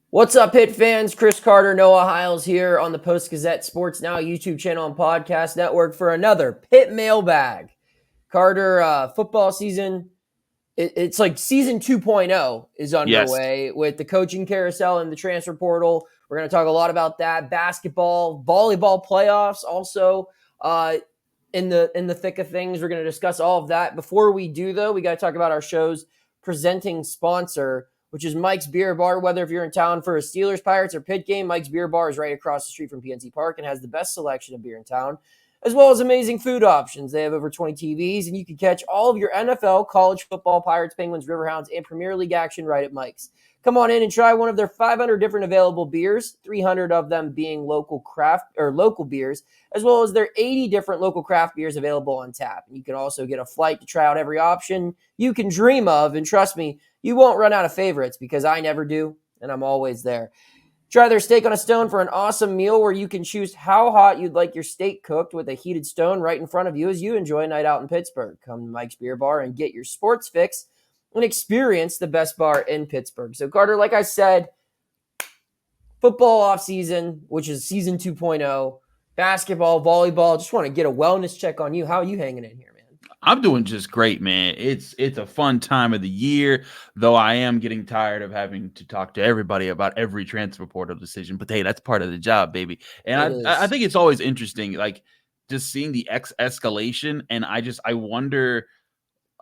What's up, Pitt fans? Chris Carter, Noah Hiles here on the Post-Gazette Sports Now YouTube channel and podcast network for another Pitt mailbag. Carter, football season, it's like season 2.0 is Yes. underway with the coaching carousel and the transfer portal. We're going to talk a lot about that. Basketball, volleyball playoffs also in the thick of things. We're going to discuss all of that. Before we do, though, we got to talk about our show's presenting sponsor, which is Mike's Beer Bar. Whether if you're in town for a Steelers, Pirates, or Pitt game, Mike's Beer Bar is right across the street from PNC Park and has the best selection of beer in town, as well as amazing food options. They have over 20 TVs, and you can catch all of your NFL, college football, Pirates, Penguins, Riverhounds, and Premier League action right at Mike's. Come on in and try one of their 500 different available beers, 300 of them being local beers, as well as their 80 different local craft beers available on tap. You can also get a flight to try out every option you can dream of, and trust me, you won't run out of favorites because I never do, and I'm always there. Try their steak on a stone for an awesome meal where you can choose how hot you'd like your steak cooked with a heated stone right in front of you as you enjoy a night out in Pittsburgh. Come to Mike's Beer Bar and get your sports fix and experience the best bar in Pittsburgh. So, Carter, like I said, football offseason, which is season 2.0, basketball, volleyball. Just want to get a wellness check on you. How are you hanging in here, man? I'm doing just great, man. It's a fun time of the year, though I am getting tired of having to talk to everybody about every transfer portal decision. But hey, that's part of the job, baby. And I think it's always interesting, like just seeing the escalation. And I wonder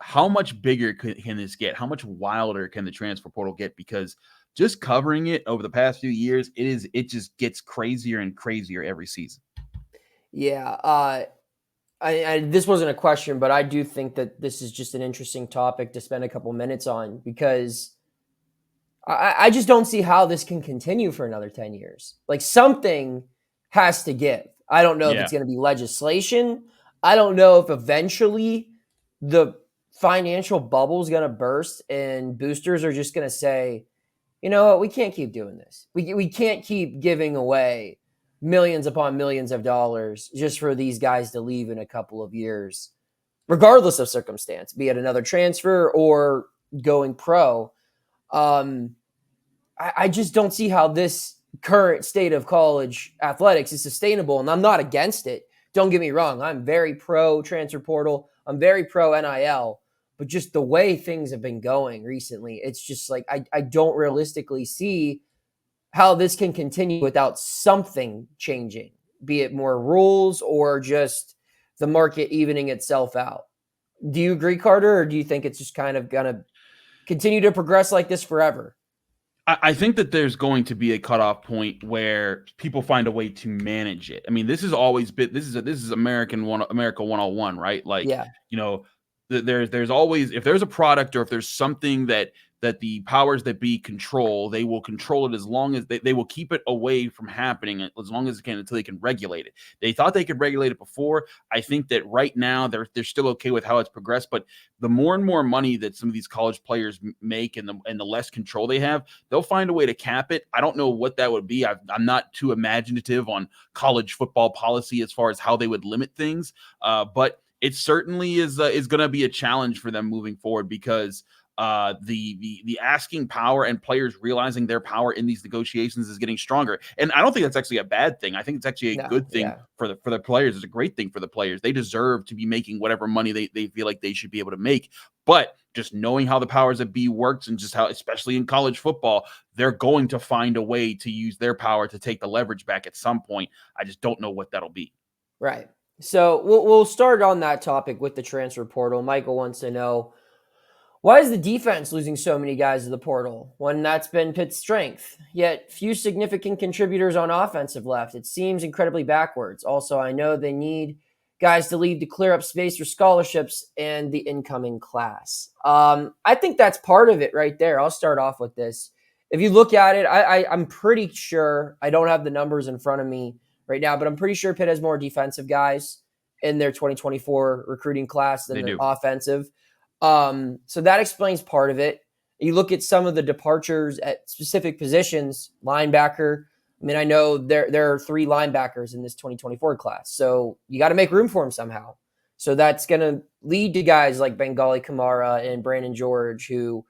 how much bigger can this get? How much wilder can the transfer portal get? Because just covering it over the past few years, it just gets crazier and crazier every season. Yeah. This wasn't a question, but I do think that this is just an interesting topic to spend a couple minutes on because I just don't see how this can continue for another 10 years. Like something has to give. I don't know if it's going to be legislation. I don't know if eventually the financial bubble is going to burst and boosters are just going to say, you know what, we can't keep doing this. We can't keep giving away millions upon millions of dollars just for these guys to leave in a couple of years, regardless of circumstance, be it another transfer or going pro. I just don't see how this current state of college athletics is sustainable, and I'm not against it. Don't get me wrong. I'm very pro transfer portal. I'm very pro NIL, but just the way things have been going recently, it's just like I don't realistically see how this can continue without something changing, be it more rules or just the market evening itself out. Do you agree, Carter, or do you think it's just kind of going to continue to progress like this forever? I think that there's going to be a cutoff point where people find a way to manage it. I mean, this has always been this is America 101, right? Like, Yeah. There's always, if there's a product or if there's something that the powers that be control, they will control it as long as they will keep it away from happening as long as it can until they can regulate it. They thought they could regulate it before. I think that right now they're still okay with how it's progressed, but the more and more money that some of these college players make and the less control they have, they'll find a way to cap it. I don't know what that would be. I'm not too imaginative on college football policy as far as how they would limit things, but it certainly is going to be a challenge for them moving forward because the asking power and players realizing their power in these negotiations is getting stronger. And I don't think that's actually a bad thing. I think it's actually a good thing for the players. It's a great thing for the players. They deserve to be making whatever money they feel like they should be able to make. But just knowing how the powers that be works and just how, especially in college football, they're going to find a way to use their power to take the leverage back at some point. I just don't know what that'll be. Right. So we'll start on that topic with the transfer portal. Michael wants to know, why is the defense losing so many guys to the portal when that's been Pitt's strength? Yet few significant contributors on offense have left. It seems incredibly backwards. Also, I know they need guys to leave to clear up space for scholarships and the incoming class. I think that's part of it right there. I'll start off with this. If you look at it, I'm pretty sure, I don't have the numbers in front of me right now, but I'm pretty sure Pitt has more defensive guys in their 2024 recruiting class than the offensive. So that explains part of it. You look at some of the departures at specific positions, linebacker. I mean, I know there are 3 linebackers in this 2024 class, so you got to make room for them somehow. So that's going to lead to guys like Bangally Kamara and Brandon George, who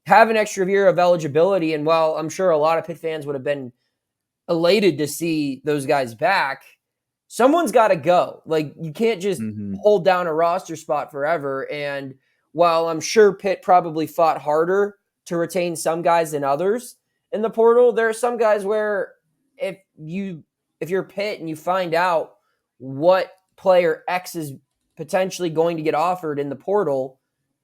have an extra year of eligibility. And while I'm sure a lot of Pitt fans would have been elated to see those guys back, someone's got to go. Like, you can't just hold down a roster spot forever. And while I'm sure Pitt probably fought harder to retain some guys than others in the portal, there are some guys where if you're Pitt and you find out what player X is potentially going to get offered in the portal,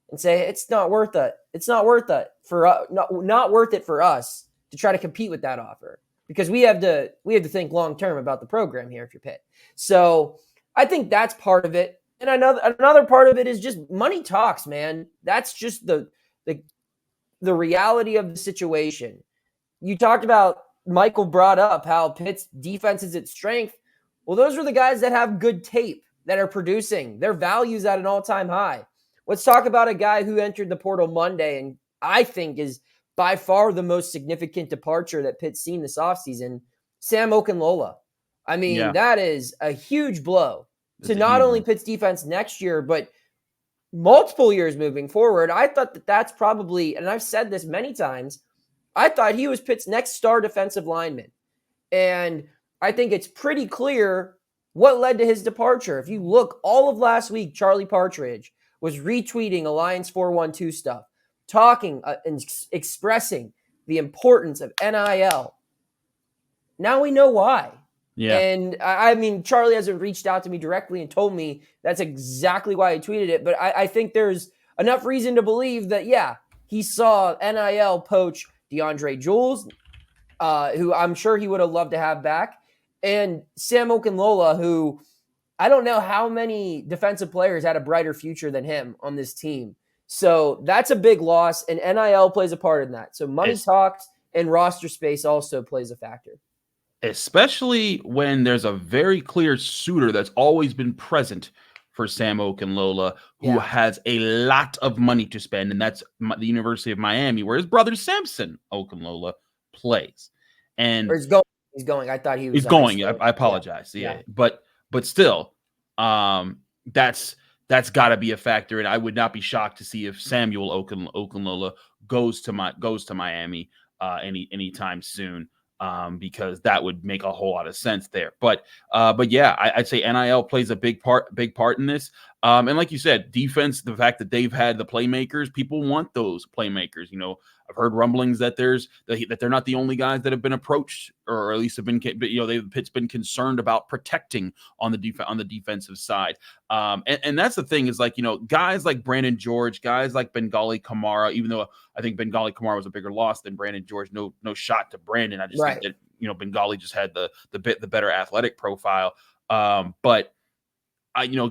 and say it's not worth it. It's not worth it for not worth it for us to try to compete with that offer, because we have to think long term about the program here if you're Pitt. So I think that's part of it, and another part of it is just money talks, man. That's just the reality of the situation. You talked about, Michael brought up how Pitt's defense is its strength. Well, those are the guys that have good tape, that are producing. Their value's at an all-time high. Let's talk about a guy who entered the portal Monday and I think is by far the most significant departure that Pitt's seen this offseason, Sam Okunlola. I mean, that is a huge blow to not only Pitt's defense next year, but multiple years moving forward. I thought that's probably, and I've said this many times, I thought he was Pitt's next star defensive lineman. And I think it's pretty clear what led to his departure. If you look, all of last week, Charlie Partridge was retweeting Alliance 412 stuff, talking and expressing the importance of NIL. Now we know why. Yeah. And I mean, Charlie hasn't reached out to me directly and told me that's exactly why he tweeted it. But I think there's enough reason to believe that, he saw NIL poach DeAndre Jules, who I'm sure he would have loved to have back, and Sam Okunlola, who I don't know how many defensive players had a brighter future than him on this team. So that's a big loss, and NIL plays a part in that. So money talks and roster space also plays a factor. Especially when there's a very clear suitor that's always been present for Sam Okunlola, who has a lot of money to spend, and that's the University of Miami, where his brother Samson Okunlola plays. And he's going. I thought he was. He's going. I apologize. Yeah. But still, that's got to be a factor, and I would not be shocked to see if Samuel Okunlola goes to Miami anytime soon. Because that would make a whole lot of sense there. But I'd say NIL plays a big part in this. And like you said, defense, the fact that they've had the playmakers, people want those playmakers. You know, I've heard rumblings that they're not the only guys that have been approached, or at least have been, Pitt's been concerned about protecting on the defensive side. And that's the thing is, like, guys like Brandon George, guys like Bangally Kamara, even though I think Bangally Kamara was a bigger loss than Brandon George. No shot to Brandon. I just think that, Bangally just had the better athletic profile. But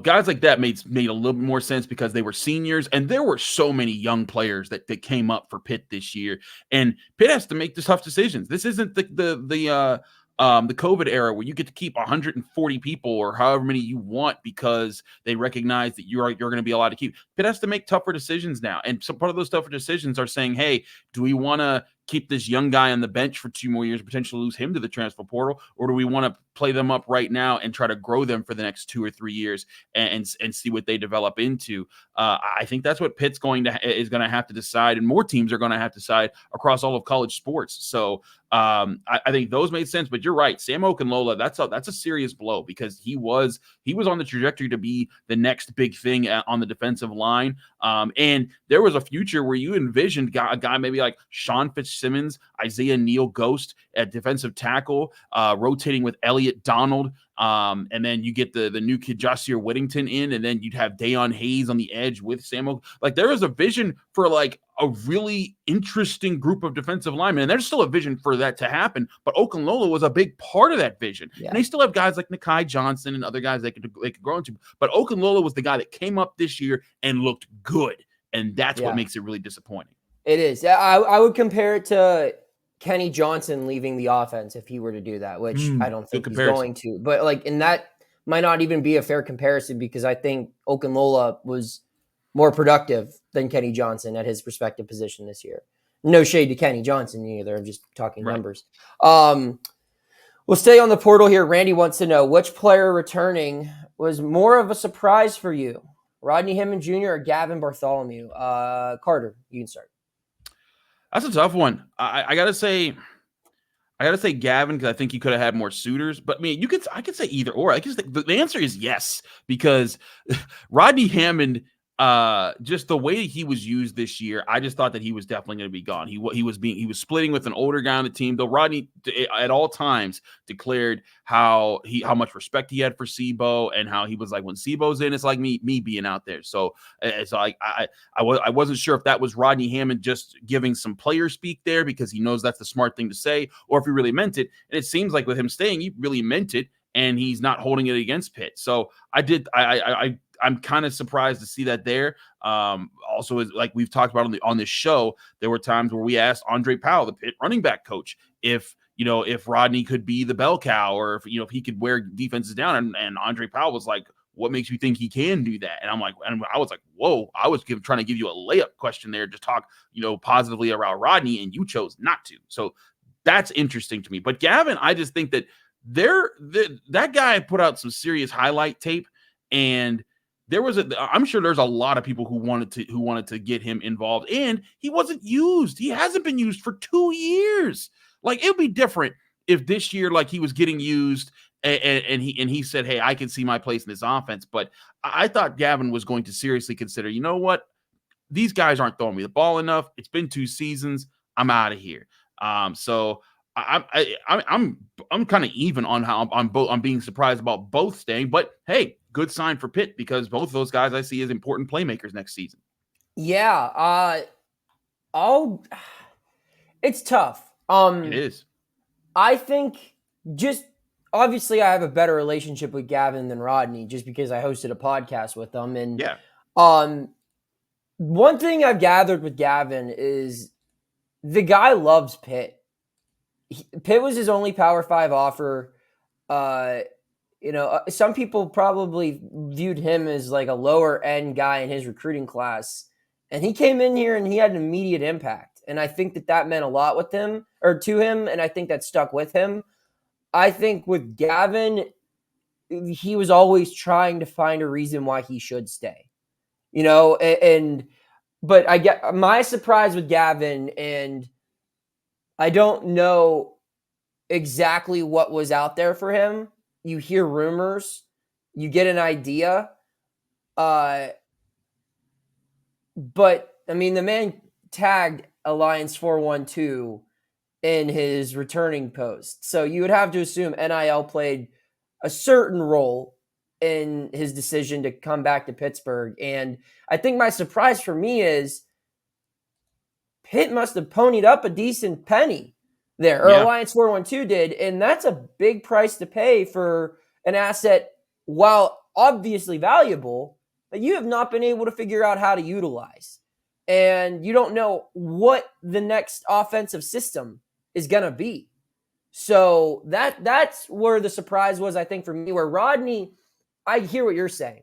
guys like that made a little bit more sense because they were seniors, and there were so many young players that came up for Pitt this year, and Pitt has to make the tough decisions. This isn't the COVID era where you get to keep 140 people or however many you want because they recognize that you're going to be allowed to keep. Pitt has to make tougher decisions now, and so part of those tougher decisions are saying, hey, do we want to keep this young guy on the bench for 2 more years, potentially lose him to the transfer portal, or do we want to play them up right now and try to grow them for the next 2 or 3 years and see what they develop into? I think that's what Pitt's is going to have to decide, and more teams are going to have to decide across all of college sports. So I think those made sense, but you're right. Sam Okunlola, that's a serious blow because he was on the trajectory to be the next big thing on the defensive line. And there was a future where you envisioned a guy maybe like Sean Fitzsimmons, Isaiah Neal Ghost at defensive tackle, rotating with Elliott Donald. And then you get the new kid, Jasier Whittington, in, and then you'd have Dayon Hayes on the edge with Samuel. Like, there was a vision for like a really interesting group of defensive linemen, and there's still a vision for that to happen. But Okunlola was a big part of that vision, and they still have guys like Nakai Johnson and other guys they could grow into. But Okunlola was the guy that came up this year and looked good, and that's what makes it really disappointing. It is. I would compare it to Kenny Johnson leaving the offense if he were to do that, which I don't think he's going to. But and that might not even be a fair comparison because I think Okunlola was more productive than Kenny Johnson at his respective position this year. No shade to Kenny Johnson either. I'm just talking numbers. We'll stay on the portal here. Randy wants to know which player returning was more of a surprise for you, Rodney Hammond Jr. or Gavin Bartholomew? Carter, you can start. That's a tough one. I gotta say Gavin, because I think he could have had more suitors. But I mean, I could say either or. I guess the answer is yes, because Rodney Hammond, just the way he was used this year, I just thought that he was definitely going to be gone. He was splitting with an older guy on the team. Though Rodney at all times declared how much respect he had for Sebo, and how he was like, when Sebo's in, it's like me being out there. So it's like I wasn't sure if that was Rodney Hammond just giving some player speak there because he knows that's the smart thing to say, or if he really meant it. And it seems like with him staying, he really meant it, and he's not holding it against Pitt. So I'm kind of surprised to see that there. Also, like we've talked about on this show, there were times where we asked Andre Powell, the Pitt running back coach, if Rodney could be the bell cow, or if he could wear defenses down. And Andre Powell was like, what makes you think he can do that? And I was like, whoa, I was trying to give you a layup question there to talk, positively around Rodney, and you chose not to. So that's interesting to me. But Gavin, I just think that that guy put out some serious highlight tape, and I'm sure there's a lot of people who wanted to get him involved, and he wasn't used. He hasn't been used for 2 years. Like, it would be different if this year, like, he was getting used and he said, hey, I can see my place in this offense. But I thought Gavin was going to seriously consider, you know what? These guys aren't throwing me the ball enough. It's been 2 seasons. I'm out of here. So I'm kind of even on how I'm being surprised about both staying. But hey, good sign for Pitt, because both of those guys I see as important playmakers next season. Yeah, it's tough. It is. I think just obviously I have a better relationship with Gavin than Rodney, just because I hosted a podcast with them. And yeah. One thing I've gathered with Gavin is the guy loves Pitt. Pitt was his only Power 5 offer. Some people probably viewed him as like a lower end guy in his recruiting class. And he came in here and he had an immediate impact. And I think that meant a lot to him. And I think that stuck with him. I think with Gavin, he was always trying to find a reason why he should stay, but I get my surprise with Gavin, and I don't know exactly what was out there for him. You hear rumors, you get an idea. But I mean, the man tagged Alliance 412 in his returning post. So you would have to assume NIL played a certain role in his decision to come back to Pittsburgh. And I think my surprise for me is Pitt must have ponied up a decent penny there, or Alliance 412 did. And that's a big price to pay for an asset, while obviously valuable, that you have not been able to figure out how to utilize. And you don't know what the next offensive system is going to be. So that's where the surprise was, I think, for me, where Rodney, I hear what you're saying.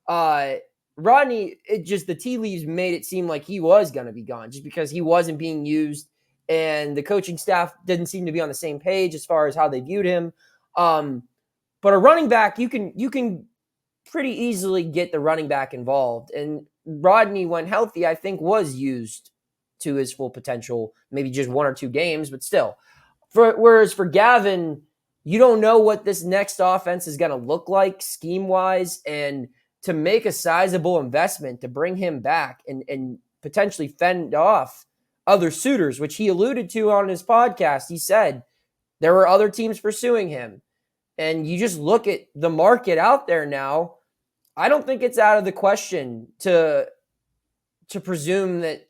Rodney, the tea leaves made it seem like he was going to be gone, just because he wasn't being used and the coaching staff didn't seem to be on the same page as far as how they viewed him. But a running back, you can pretty easily get the running back involved. And Rodney, when healthy, I think was used to his full potential, maybe just 1 or 2 games, but still. Whereas for Gavin, you don't know what this next offense is going to look like scheme-wise, and to make a sizable investment to bring him back and potentially fend off other suitors, which he alluded to on his podcast. He said there were other teams pursuing him. And you just look at the market out there now, I don't think it's out of the question to presume that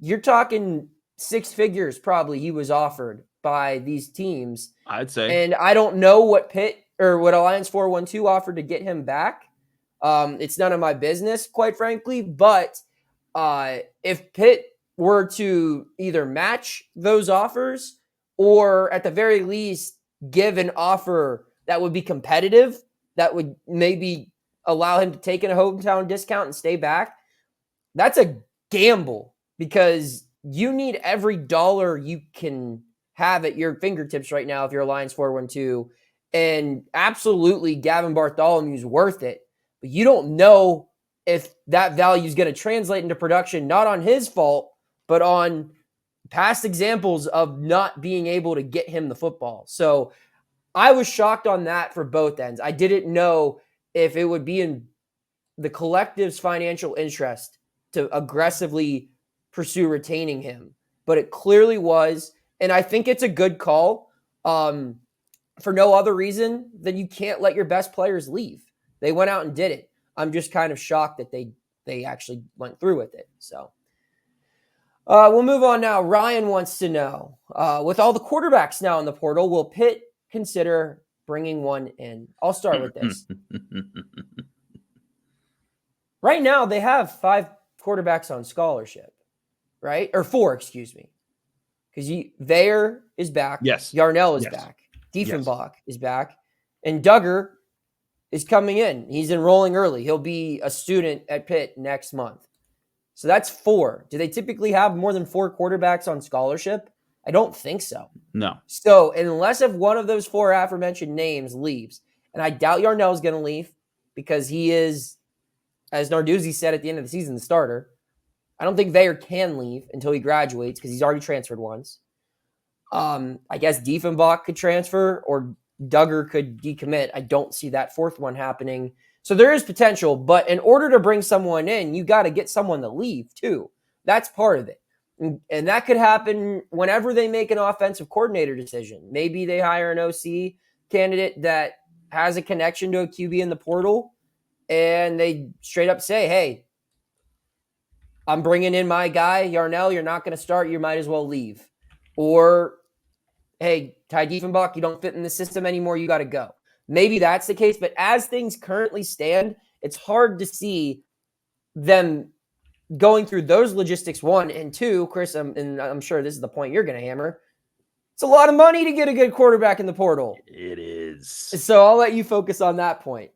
you're talking 6 figures probably he was offered by these teams. I'd say. And I don't know what Pitt or what Alliance 412 offered to get him back. It's none of my business, quite frankly. But if Pitt were to either match those offers, or at the very least give an offer that would be competitive, that would maybe allow him to take in a hometown discount and stay back, that's a gamble, because you need every dollar you can have at your fingertips right now if you're Alliance 412. And absolutely, Gavin Bartholomew is worth it. But you don't know if that value is going to translate into production, not on his fault, but on past examples of not being able to get him the football. So I was shocked on that for both ends. I didn't know if it would be in the collective's financial interest to aggressively pursue retaining him, but it clearly was. And I think it's a good call for no other reason than you can't let your best players leave. They went out and did it. I'm just kind of shocked that they actually went through with it. So we'll move on now. Ryan wants to know, with all the quarterbacks now in the portal, will Pitt consider bringing one in? I'll start with this. Right now, they have 5 quarterbacks on scholarship, right? Or 4, excuse me. Because Vayer is back. Yes. Yarnell is back. Diefenbach is back. And Duggar is coming in. He's enrolling early. He'll be a student at Pitt next month. So that's 4. Do they typically have more than 4 quarterbacks on scholarship? I don't think so. No. So unless if one of those 4 aforementioned names leaves, and I doubt Yarnell's going to leave because he is, as Narduzzi said at the end of the season, the starter. I don't think Vayer can leave until he graduates because he's already transferred once. I guess Diefenbach could transfer or Duggar could decommit. I don't see that 4th one happening. So there is potential, but in order to bring someone in, you got to get someone to leave too. That's part of it. And that could happen whenever they make an offensive coordinator decision. Maybe they hire an OC candidate that has a connection to a QB in the portal, and they straight up say, hey, I'm bringing in my guy, Yarnell. You're not going to start. You might as well leave. Or, hey, Ty Diefenbach, you don't fit in the system anymore. You got to go. Maybe that's the case. But as things currently stand, it's hard to see them going through those logistics, 1. And 2, Chris, and I'm sure this is the point you're going to hammer. It's a lot of money to get a good quarterback in the portal. It is. So I'll let you focus on that point.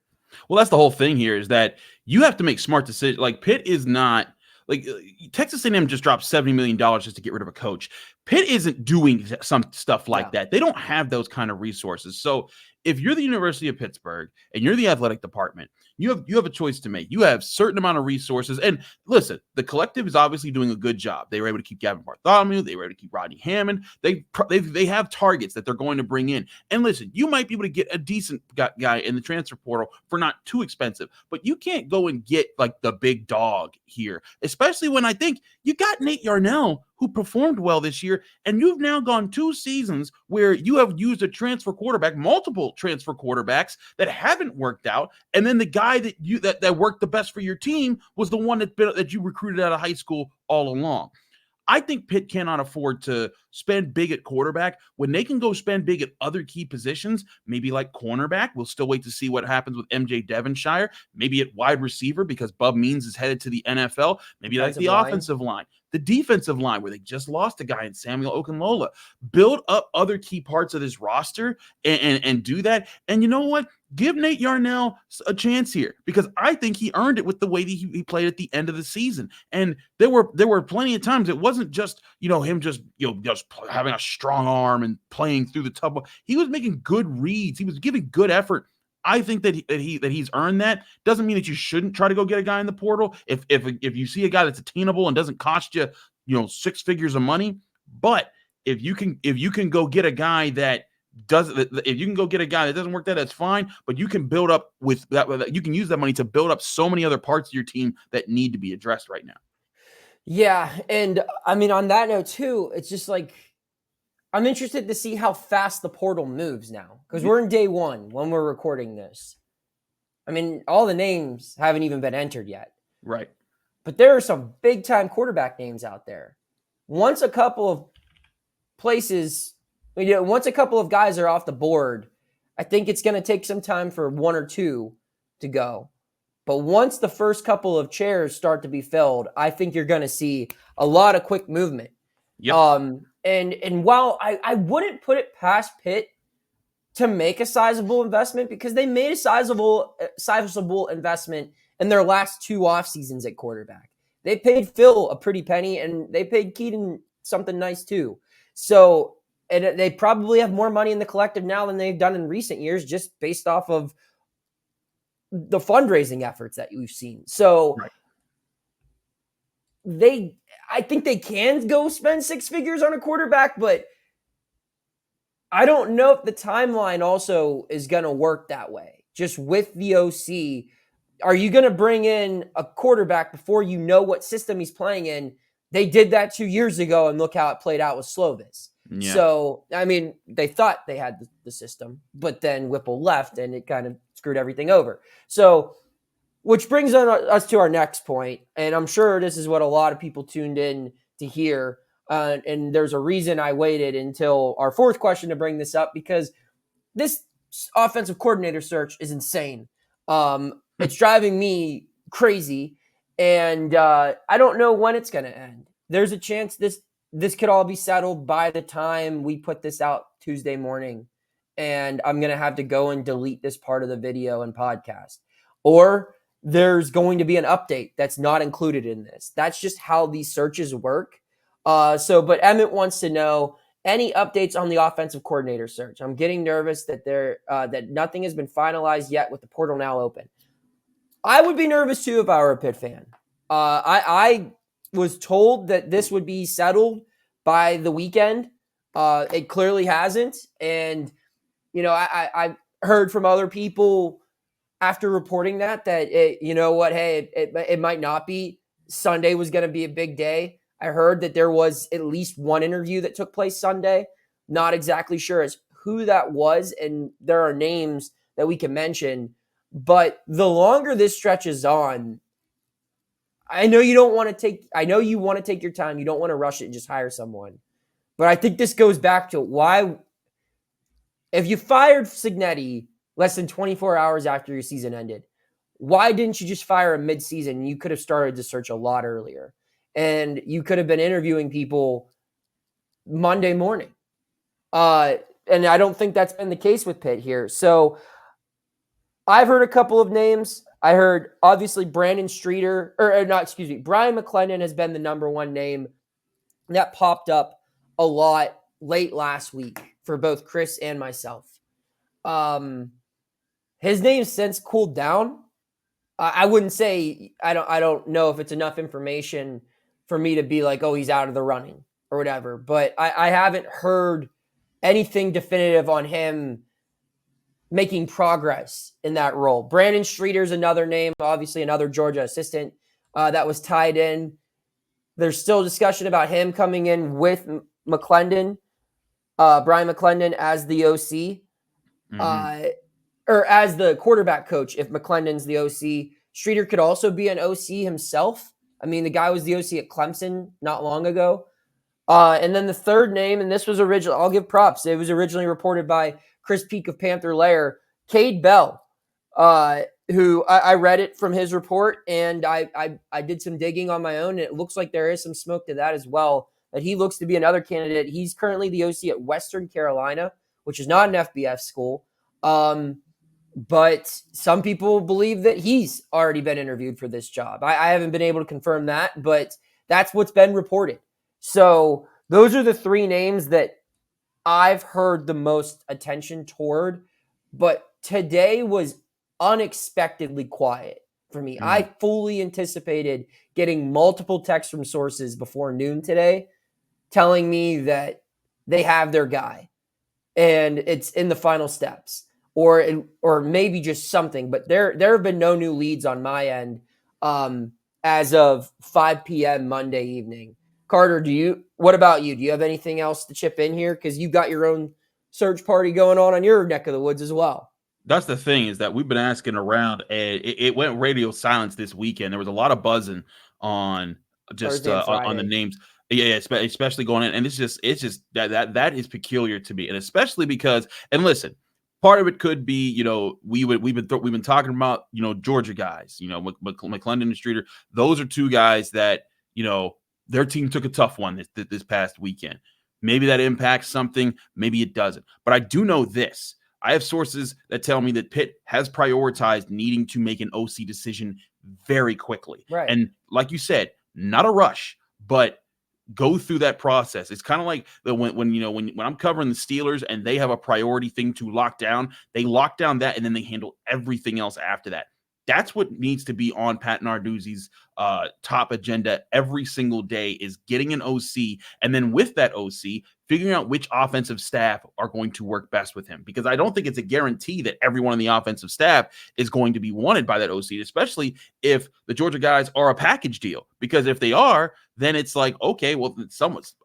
Well, that's the whole thing here is that you have to make smart decisions. Like Pitt is not – like Texas A&M just dropped $70 million just to get rid of a coach. Pitt isn't doing some stuff like that. They don't have those kind of resources. So if you're the University of Pittsburgh and you're the athletic department, you have a choice to make. You have a certain amount of resources. And listen, the collective is obviously doing a good job. They were able to keep Gavin Bartholomew. They were able to keep Rodney Hammond. They have targets that they're going to bring in. And listen, you might be able to get a decent guy in the transfer portal for not too expensive, but you can't go and get like the big dog here, especially when I think you got Nate Yarnell, who performed well this year, and you've now gone 2 seasons where you have used a transfer quarterback, multiple transfer quarterbacks that haven't worked out, and then the guy that worked the best for your team was the one that you recruited out of high school all along. I think Pitt cannot afford to spend big at quarterback when they can go spend big at other key positions, maybe like cornerback. We'll still wait to see what happens with MJ Devonshire, maybe at wide receiver because Bub Means is headed to the NFL, maybe like the offensive line. The defensive line, where they just lost a guy in Samuel Okunlola. Build up other key parts of this roster and do that. And you know what? Give Nate Yarnell a chance here because I think he earned it with the way that he played at the end of the season. And there were plenty of times it wasn't just him just having a strong arm and playing through the tough. He was making good reads. He was giving good effort. I think that he's earned that. Doesn't mean that you shouldn't try to go get a guy in the portal if you see a guy that's attainable and doesn't cost you 6 figures of money. But if you can go get a guy that doesn't work, that's fine. But you can build up with that. You can use that money to build up so many other parts of your team that need to be addressed right now. Yeah, and I mean on that note too, it's just like I'm interested to see how fast the portal moves now because we're in day 1 when we're recording this. I mean, all the names haven't even been entered yet. Right. But there are some big time quarterback names out there. Once a couple of places, once a couple of guys are off the board, I think it's going to take some time for 1 or 2 to go. But once the first couple of chairs start to be filled, I think you're going to see a lot of quick movement. Yep. And while I wouldn't put it past Pitt to make a sizable investment because they made a sizable investment in their last 2 off seasons at quarterback. They paid Phil a pretty penny and they paid Keaton something nice too. So, and they probably have more money in the collective now than they've done in recent years just based off of the fundraising efforts that we've seen. So right. I think they can go spend six figures on a quarterback, but I don't know if the timeline also is going to work that way. Just with the OC, are you going to bring in a quarterback before you know what system he's playing in? They did that 2 years ago, and look how it played out with Slovis. Yeah. So, I mean, they thought they had the system, but then Whipple left, and it kind of screwed everything over. So, which brings us to our next point, and I'm sure this is what a lot of people tuned in to hear. And there's a reason I waited until our fourth question to bring this up, because this offensive coordinator search is insane. It's driving me crazy, and I don't know when it's going to end. There's a chance this could all be settled by the time we put this out Tuesday morning, and I'm going to have to go and delete this part of the video and podcast. Or there's going to be an update that's not included in this. That's just how these searches work. But Emmett wants to know any updates on the offensive coordinator search. I'm getting nervous that that nothing has been finalized yet with the portal now open. I would be nervous too if I were a Pitt fan. I was told that this would be settled by the weekend. It clearly hasn't. And, I heard from other people after reporting that it might not be. Sunday was going to be a big day. I heard that there was at least one interview that took place Sunday. Not exactly sure as who that was, and there are names that we can mention. But the longer this stretches on, I know you want to take your time. You don't want to rush it and just hire someone. But I think this goes back to why, if you fired Cignetti less than 24 hours after your season ended, why didn't you just fire him mid-season? You could have started the search a lot earlier. And you could have been interviewing people Monday morning. And I don't think that's been the case with Pitt here. So I've heard a couple of names. I heard, obviously, Brian McClendon has been the number one name. That popped up a lot late last week for both Chris and myself. His name's since cooled down. I wouldn't say, I don't know if it's enough information for me to be like, oh, he's out of the running or whatever. But I haven't heard anything definitive on him making progress in that role. Brandon Streeter's another name, obviously another Georgia assistant that was tied in. There's still discussion about him coming in with McClendon, Brian McClendon as the OC, or as the quarterback coach if McClendon's the OC. Streeter could also be an OC himself. I mean, the guy was the OC at Clemson not long ago. And then the third name, and this was original, I'll give props. It was originally reported by Chris Peak of Panther Lair, Cade Bell, who I read it from his report, and I did some digging on my own, and it looks like there is some smoke to that as well, that he looks to be another candidate. He's currently the OC at Western Carolina, which is not an FBS school. But some people believe that he's already been interviewed for this job. I haven't been able to confirm that, but that's what's been reported. So those are the three names that I've heard the most attention toward. But today was unexpectedly quiet for me. I fully anticipated getting multiple texts from sources before noon today telling me that they have their guy and it's in the final steps. Or maybe just something, but there have been no new leads on my end as of 5 p.m. Monday evening. Carter, what about you? Do you have anything else to chip in here? Because you got your own search party going on your neck of the woods as well. That's the thing, is that we've been asking around, and it went radio silence this weekend. There was a lot of buzzing on just on the names. Yeah, especially going in, and it's just that is peculiar to me, and especially because, and listen, part of it could be, we've been talking about, Georgia guys, McClendon and Streeter. Those are two guys that, their team took a tough one this past weekend. Maybe that impacts something, maybe it doesn't. But I do know this. I have sources that tell me that Pitt has prioritized needing to make an OC decision very quickly. Right. And like you said, not a rush, but go through that process. It's kind of like when I'm covering the Steelers and they have a priority thing to lock down, they lock down that and then they handle everything else after that. That's what needs to be on Pat Narduzzi's top agenda every single day, is getting an OC, and then with that OC, figuring out which offensive staff are going to work best with him. Because I don't think it's a guarantee that everyone on the offensive staff is going to be wanted by that OC, especially if the Georgia guys are a package deal. Because if they are, then it's like, okay, well,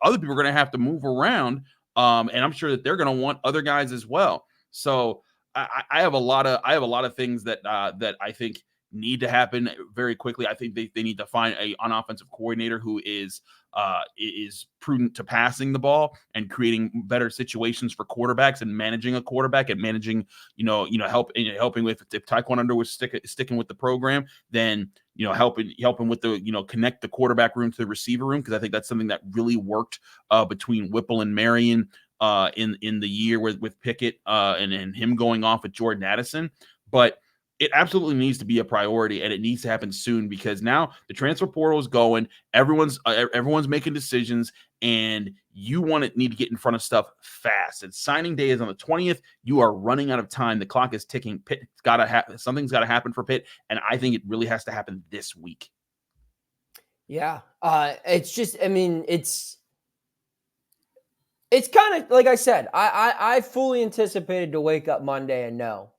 other people are going to have to move around, and I'm sure that they're going to want other guys as well. So I have a lot of things that I think need to happen very quickly. I think they need to find an offensive coordinator who is prudent to passing the ball and creating better situations for quarterbacks and managing a quarterback and managing, helping with, if Taekwondo was sticking with the program, then, helping with the, connect the quarterback room to the receiver room. Cause I think that's something that really worked between Whipple and Marion in the year with Pickett and him going off with Jordan Addison. But it absolutely needs to be a priority, and it needs to happen soon, because now the transfer portal is going. Everyone's making decisions, and you need to get in front of stuff fast. And signing day is on the 20th. You are running out of time. The clock is ticking. Something's got to happen for Pitt, and I think it really has to happen this week. Yeah, it's just, I mean, it's kind of like I said. I fully anticipated to wake up Monday and know.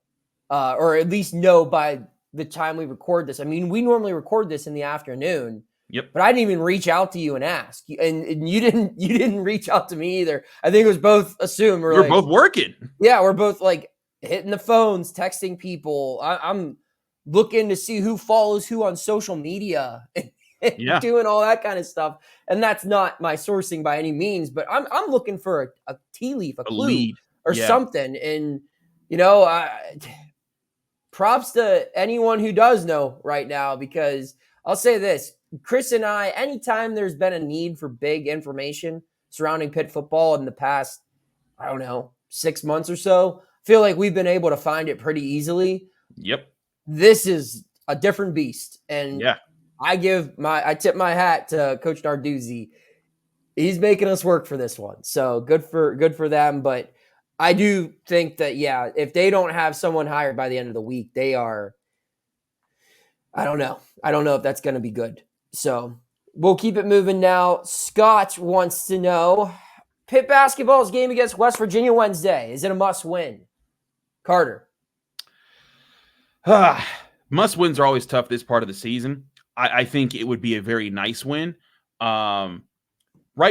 Or at least know by the time we record this. I mean, we normally record this in the afternoon. Yep. But I didn't even reach out to you and ask, and you didn't reach out to me either. I think it was both assumed we're both working. Yeah, we're both like hitting the phones, texting people. I'm looking to see who follows who on social media, and doing all that kind of stuff. And that's not my sourcing by any means, but I'm looking for a tea leaf, a clue, lead, or something. And props to anyone who does know right now, because I'll say this, Chris and I, anytime there's been a need for big information surrounding Pitt football in the past, 6 months or so, feel like we've been able to find it pretty easily. Yep. This is a different beast. And I tip my hat to Coach Narduzzi. He's making us work for this one. So good for them. But I do think that, if they don't have someone hired by the end of the week, they are, I don't know if that's going to be good. So we'll keep it moving now. Scott wants to know, Pitt basketball's game against West Virginia Wednesday. Is it a must win? Carter. Must wins are always tough this part of the season. I think it would be a very nice win. Right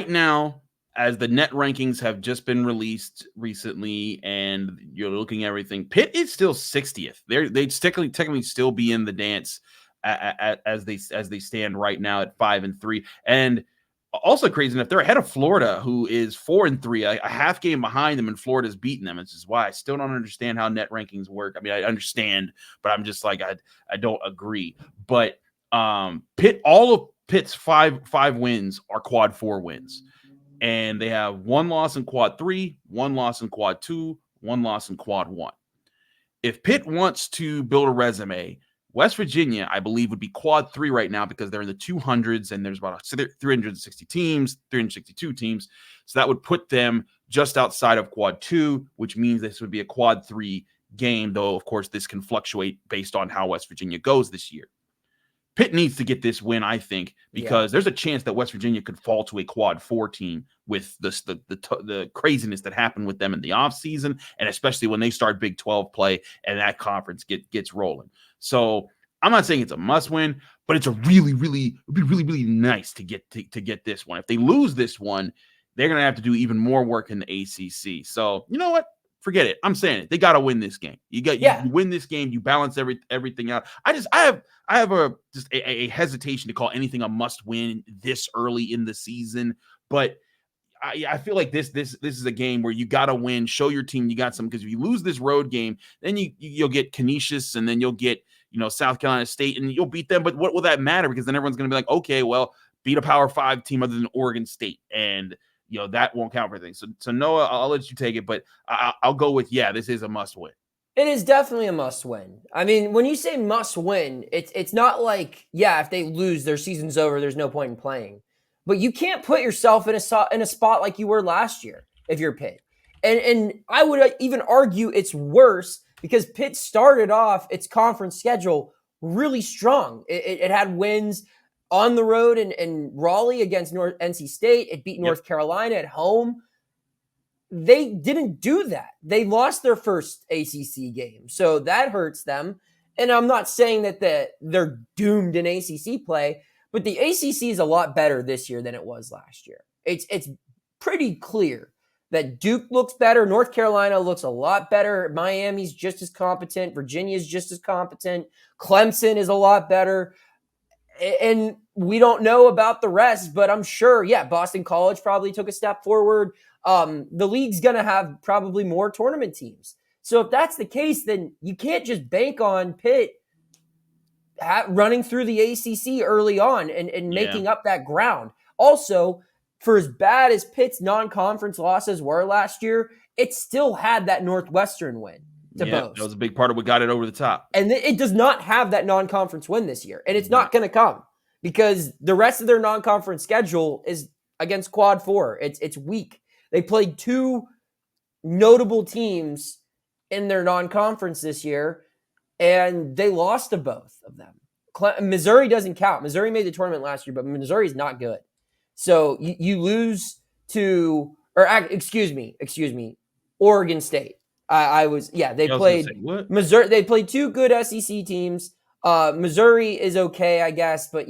now, as the net rankings have just been released recently, and you're looking at everything, Pitt is still 60th. They'd technically still be in the dance as they stand right now at 5-3. And also crazy enough, they're ahead of Florida, who is 4-3, a half game behind them, and Florida's beating them. It's just why I still don't understand how net rankings work. I mean, I understand, but I'm just like, I don't agree. But Pitt, all of Pitt's five wins are quad 4 wins. And they have 1 loss in quad 3, 1 loss in quad 2, 1 loss in quad 1. If Pitt wants to build a resume, West Virginia, I believe, would be quad 3 right now, because they're in the 200s, and there's about 360 teams, 362 teams. So that would put them just outside of quad 2, which means this would be a quad 3 game, though, of course, this can fluctuate based on how West Virginia goes this year. Pitt needs to get this win, I think, because there's a chance that West Virginia could fall to a quad 4 team with the craziness that happened with them in the offseason, and especially when they start Big 12 play and that conference gets rolling. So I'm not saying it's a must win, but it's it'd be really nice to get this one. If they lose this one, they're going to have to do even more work in the ACC. So you know what? Forget it. I'm saying it. They got to win this game. You win this game. You balance everything out. I have a hesitation to call anything a must win this early in the season, but I feel like this is a game where you got to win. Show your team you got some, because if you lose this road game, then you'll get Canisius, and then you'll get South Carolina State, and you'll beat them. But what will that matter? Because then everyone's going to be like, okay, well, beat a Power 5 team other than Oregon State, and that won't count for things. So Noah, I'll let you take it, but I'll go with, this is a must win. It is definitely a must win. I mean, when you say must win, it's not like, if they lose, their season's over, there's no point in playing. But you can't put yourself in a spot like you were last year if you're Pitt. And I would even argue it's worse, because Pitt started off its conference schedule really strong. It had wins on the road in Raleigh against NC State. It beat North Carolina at home. They didn't do that. They lost their first ACC game, so that hurts them. And I'm not saying that they're doomed in ACC play, but the ACC is a lot better this year than it was last year. It's pretty clear that Duke looks better. North Carolina looks a lot better. Miami's just as competent. Virginia's just as competent. Clemson is a lot better. And we don't know about the rest, but I'm sure, Boston College probably took a step forward. The league's going to have probably more tournament teams. So if that's the case, then you can't just bank on Pitt running through the ACC early on and making up that ground. Also, for as bad as Pitt's non-conference losses were last year, it still had that Northwestern win to boast. That was a big part of what got it over the top. And it does not have that non-conference win this year. And it's not going to come because the rest of their non-conference schedule is against Quad 4. It's weak. They played two notable teams in their non-conference this year, and they lost to both of them. Missouri doesn't count. Missouri made the tournament last year, but Missouri's not good. So you lose to, excuse me, Oregon State. They played Missouri. They played two good SEC teams. Missouri is okay, I guess, but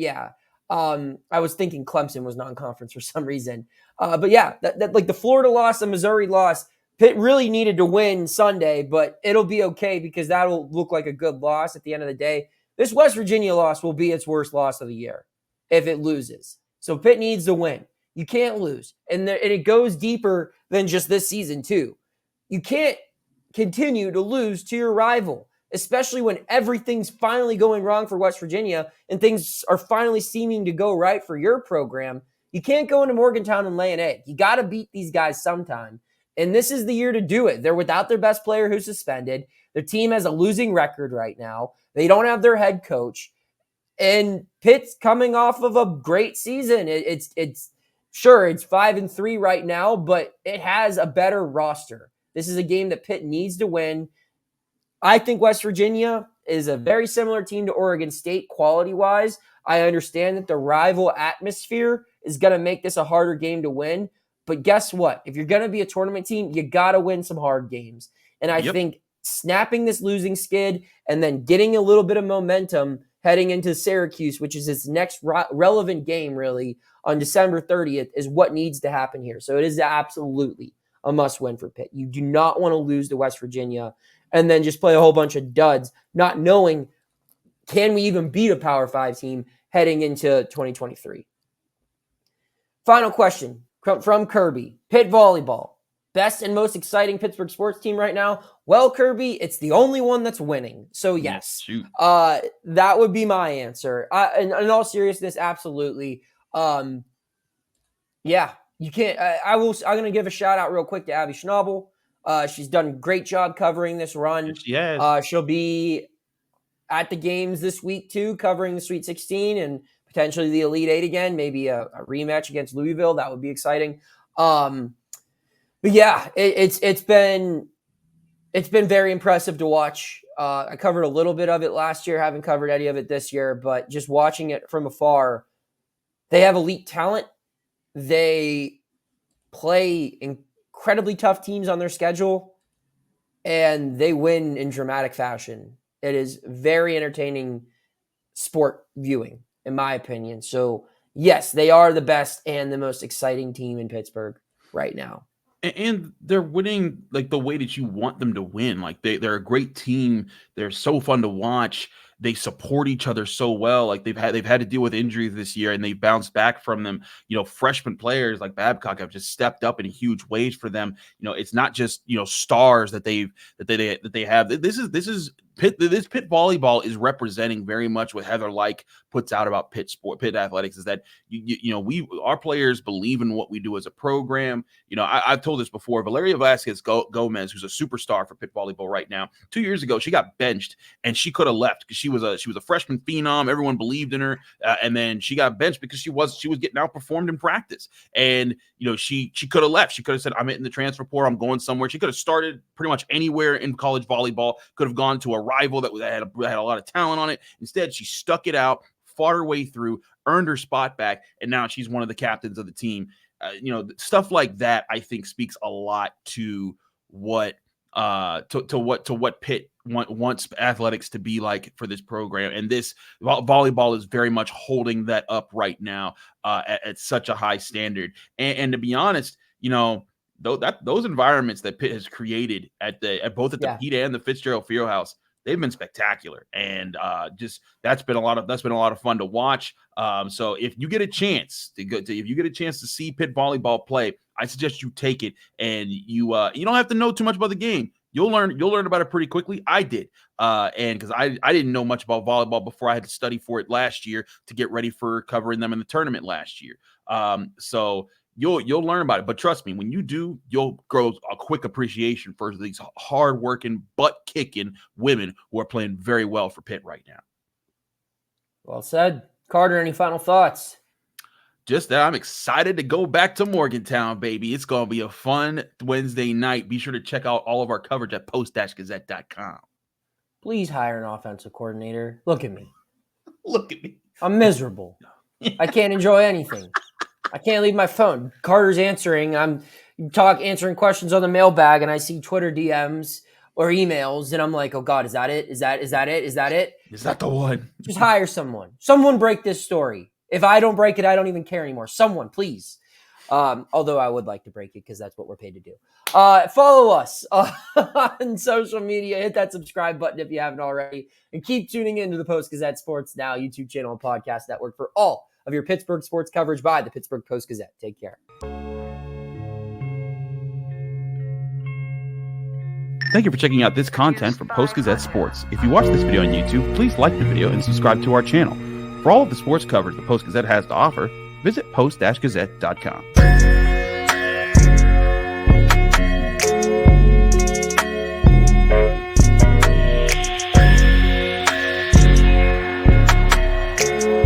I was thinking Clemson was non-conference for some reason. But that like the Florida loss, the Missouri loss, Pitt really needed to win Sunday, but it'll be okay because that'll look like a good loss at the end of the day. This West Virginia loss will be its worst loss of the year if it loses. So Pitt needs to win. You can't lose. And it goes deeper than just this season, too. You can't continue to lose to your rival, especially when everything's finally going wrong for West Virginia and things are finally seeming to go right for your program. You can't go into Morgantown and lay an egg. You got to beat these guys sometime. And this is the year to do it. They're without their best player who's suspended. Their team has a losing record right now. They don't have their head coach. And Pitt's coming off of a great season. It's 5-3 right now, but it has a better roster. This is a game that Pitt needs to win. I think West Virginia is a very similar team to Oregon State quality-wise. I understand that the rival atmosphere is going to make this a harder game to win. But guess what? If you're going to be a tournament team, you got to win some hard games. And I think snapping this losing skid and then getting a little bit of momentum heading into Syracuse, which is its next relevant game, really, on December 30th, is what needs to happen here. So it is absolutely a must-win for Pitt. You do not want to lose to West Virginia and then just play a whole bunch of duds, not knowing, can we even beat a Power 5 team heading into 2023? Final question from Kirby. Pitt Volleyball. Best and most exciting Pittsburgh sports team right now? Well, Kirby, it's the only one that's winning. So, yes, that would be my answer. In all seriousness, absolutely. You can't. I'm going to give a shout out real quick to Abby Schnabel. She's done a great job covering this run. Yes. She'll be at the games this week, too, covering the Sweet 16 and potentially the Elite 8 again, maybe a rematch against Louisville. That would be exciting. But it's been very impressive to watch. I covered a little bit of it last year, haven't covered any of it this year, but just watching it from afar, they have elite talent. They play incredibly tough teams on their schedule, and they win in dramatic fashion. It is very entertaining sport viewing, in my opinion. So, yes, they are the best and the most exciting team in Pittsburgh right now. And they're winning like the way that you want them to win. Like they're a great team. They're so fun to watch. They support each other so well. Like they've had to deal with injuries this year, and they bounced back from them. Freshman players like Babcock have just stepped up in huge ways for them. It's not just stars that they have. This is Pitt. This Pitt volleyball is representing very much what Heather Like puts out about Pitt athletics. Is that our players believe in what we do as a program. I've told this before. Valeria Vasquez Gomez, who's a superstar for Pitt volleyball right now, 2 years ago she got benched and she could have left because she was a freshman phenom. Everyone believed in her, and then she got benched because she was getting outperformed in practice. And she could have left. She could have said, "I'm in the transfer portal. I'm going somewhere." She could have started pretty much anywhere in college volleyball. Could have gone to a rival that had a lot of talent on it. Instead, she stuck it out, fought her way through, earned her spot back, and now she's one of the captains of the team. Stuff like that, I think, speaks a lot to what Pitt wants athletics to be like for this program. And this volleyball is very much holding that up right now at such a high standard. And to be honest, those environments that Pitt has created at both the Pitt and the Fitzgerald Fieldhouse, they've been spectacular, and that's been a lot of fun to watch. So if you get a chance to see Pitt volleyball play, I suggest you take it, and you don't have to know too much about the game. You'll learn about it pretty quickly. I did, and because I didn't know much about volleyball before I had to study for it last year to get ready for covering them in the tournament last year. So you'll learn about it. But trust me, when you do, you'll grow a quick appreciation for these hard-working, butt-kicking women who are playing very well for Pitt right now. Well said. Carter, any final thoughts? Just that I'm excited to go back to Morgantown, baby. It's going to be a fun Wednesday night. Be sure to check out all of our coverage at post-gazette.com. Please hire an offensive coordinator. Look at me. Look at me. I'm miserable. I can't enjoy anything. I can't leave my phone. Carter's answering. I'm answering questions on the mailbag, and I see Twitter DMs or emails, and I'm like, oh God, is that it? Is that it? Is that the one? Just hire someone. Someone break this story. If I don't break it, I don't even care anymore. Someone, please. Although I would like to break it because that's what we're paid to do. Follow us on social media. Hit that subscribe button if you haven't already. And keep tuning into the Post-Gazette Sports Now YouTube channel and podcast network for all of your Pittsburgh sports coverage by the Pittsburgh Post-Gazette. Take care. Thank you for checking out this content from Post-Gazette Sports. If you watch this video on YouTube, please like the video and subscribe to our channel. For all of the sports coverage the Post-Gazette has to offer, visit post-gazette.com.